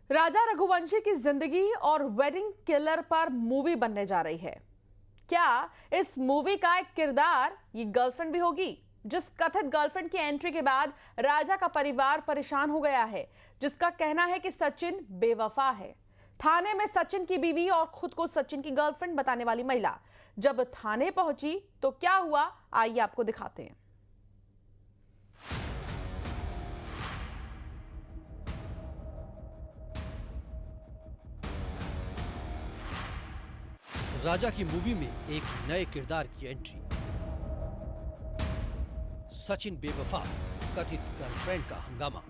राजा रघुवंशी की जिंदगी और वेडिंग किलर पर मूवी बनने जा रही है। क्या इस मूवी का एक किरदार ये गर्लफ्रेंड भी होगी? जिस कथित गर्लफ्रेंड की एंट्री के बाद राजा का परिवार परेशान हो गया है, जिसका कहना है कि सचिन बेवफा है। थाने में सचिन की बीवी और खुद को सचिन की गर्लफ्रेंड बताने वाली महिला जब थाने पहुंची तो क्या हुआ, आइए आपको दिखाते हैं। राजा की मूवी में एक नए किरदार की एंट्री। सचिन बेवफा, कथित गर्लफ्रेंड का हंगामा।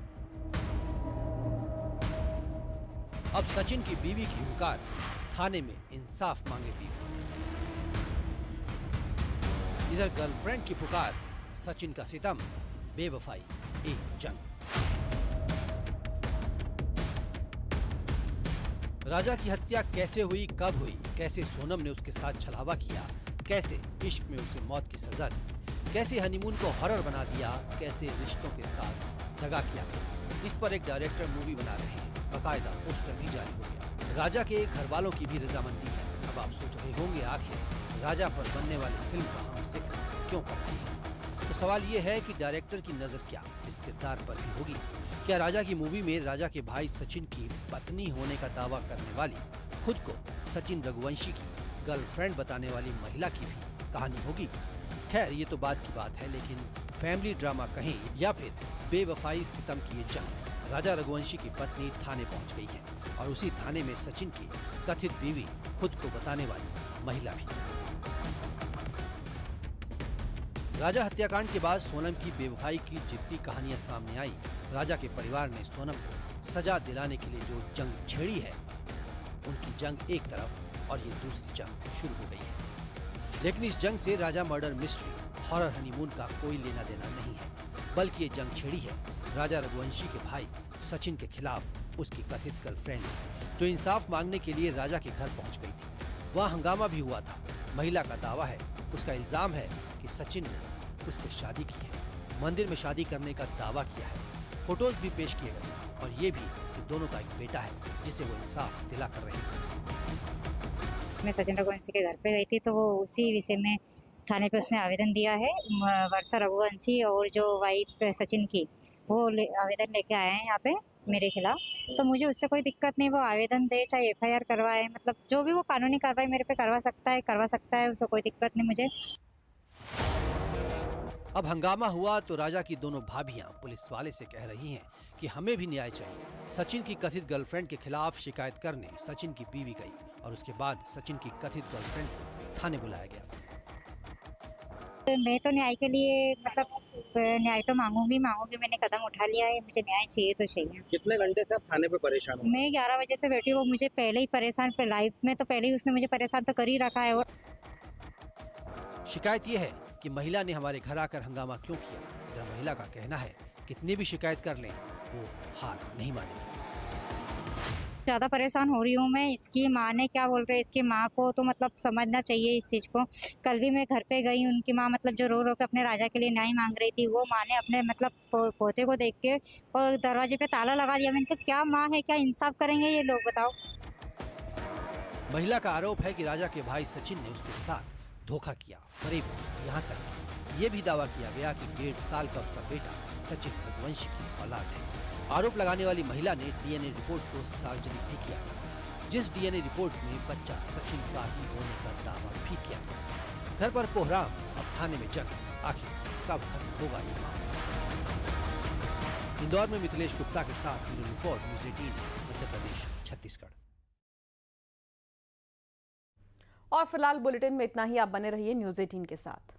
अब सचिन की बीवी की हुंकार, थाने में इंसाफ मांगे बीवी। इधर गर्लफ्रेंड की पुकार, सचिन का सितम, बेवफाई एक जंग। राजा की हत्या कैसे हुई, कब हुई, कैसे सोनम ने उसके साथ छलावा किया, कैसे इश्क में उसे मौत की सजा दी, कैसे हनीमून को हॉरर बना दिया, कैसे रिश्तों के साथ दगा किया गया, इस पर एक डायरेक्टर मूवी बना रहे हैं। बाकायदा पोस्टर भी जारी हो गया। राजा के घर वालों की भी रजामंदी है। अब आप सोच रहे होंगे आखिर राजा पर बनने वाली फिल्म का हम जिक्र क्यों कर रहे हैं। तो सवाल ये है कि डायरेक्टर की नजर क्या इस किरदार पर भी होगी? क्या राजा की मूवी में राजा के भाई सचिन की पत्नी होने का दावा करने वाली, खुद को सचिन रघुवंशी की गर्लफ्रेंड बताने वाली महिला की भी कहानी होगी? खैर ये तो बात की बात है, लेकिन फैमिली ड्रामा कहें या फिर बेवफाई सितम की ये जंग, राजा रघुवंशी की पत्नी थाने पहुंच गई है और उसी थाने में सचिन की कथित बीवी, खुद को बताने वाली महिला भी। राजा हत्याकांड के बाद सोनम की बेवफाई की जितनी कहानियां सामने आई, राजा के परिवार ने सोनम को सजा दिलाने के लिए जो जंग छेड़ी है, उनकी जंग एक तरफ और ये दूसरी जंग शुरू हो गई है। लेकिन इस जंग से राजा मर्डर मिस्ट्री, हॉरर हनीमून का कोई लेना देना नहीं है, बल्कि ये जंग छेड़ी है राजा रघुवंशी के भाई सचिन के खिलाफ उसकी कथित गर्लफ्रेंड, जो इंसाफ मांगने के लिए राजा के घर पहुंच गई थी। वहाँ हंगामा भी हुआ था। महिला का दावा है, उसका इल्जाम है कि सचिन ने उससे शादी की है, मंदिर में शादी करने का दावा किया है। फोटोज भी पेश किए गए और ये भी कि दोनों का एक बेटा है जिसे वो इंसाफ दिला कर रही है। मैं सचिन रघुवंशी के घर पे गई थी तो वो उसी विषय में थाने पे उसने आवेदन दिया है। वर्षा रघुवंशी और जो वाइफ सचिन की, वो आवेदन लेके आए हैं यहाँ पे मेरे खिलाफ। तो मुझे उससे कोई दिक्कत नहीं, वो आवेदन दे चाहे एफआईआर करवाए, मतलब जो भी वो कानूनी कार्रवाई मेरे पे करवा सकता है, उसको कोई दिक्कत नहीं मुझे। अब हंगामा हुआ तो राजा की दोनों भाभियां पुलिस वाले से कह रही हैं कि हमें भी न्याय चाहिए। सचिन की कथित गर्लफ्रेंड के खिलाफ शिकायत करने सचिन की बीवी गई और उसके बाद सचिन की कथित गर्लफ्रेंड को थाने बुलाया गया। मैं तो न्याय के लिए मतलब न्याय तो मांगूंगी, मैंने कदम उठा लिया है, मुझे न्याय चाहिए तो चाहिए। कितने घंटे से आप थाने पे परेशान हो? मैं 11 बजे से बैठी हूँ, वो मुझे पहले ही परेशान, लाइफ में तो पहले ही उसने मुझे परेशान तो कर ही रखा है। और शिकायत यह है कि महिला ने हमारे घर आकर हंगामा क्यों किया। जब महिला का कहना है कितनी भी शिकायत कर लें वो हार नहीं मानेगी। ज़्यादा परेशान हो रही हूँ मैं। इसकी माँ ने क्या बोल रहे हैं, इसकी माँ को तो मतलब समझना चाहिए इस चीज़ को। कल भी मैं घर पे गई, उनकी माँ मतलब जो रो रो के अपने राजा के लिए न्याय मांग रही थी, वो माँ ने अपने मतलब पोते को देख के और दरवाजे पे ताला लगा दिया। मैंने कहा क्या माँ है, क्या इंसाफ करेंगे ये लोग, बताओ। महिला का आरोप है कि राजा के भाई सचिन ने उसके साथ धोखा किया, करीब यहाँ तक कि ये भी दावा किया गया कि 1.5 साल का उसका बेटा सचिन रघुवंशी की औलाद है। आरोप लगाने वाली महिला ने डीएनए रिपोर्ट को सार्वजनिक भी किया, जिस डीएनए रिपोर्ट में बच्चा सचिन का ही होने का दावा भी किया गया। घर पर कोहराम, अब थाने में जंग, आखिर कब तक होगा ये मामला? इंदौर में मिथिलेश गुप्ता के साथ bureau report, news 18, Madhya Pradesh, Chhattisgarh. और फिलहाल बुलेटिन में इतना ही। आप बने रहिए न्यूज़ 18 के साथ।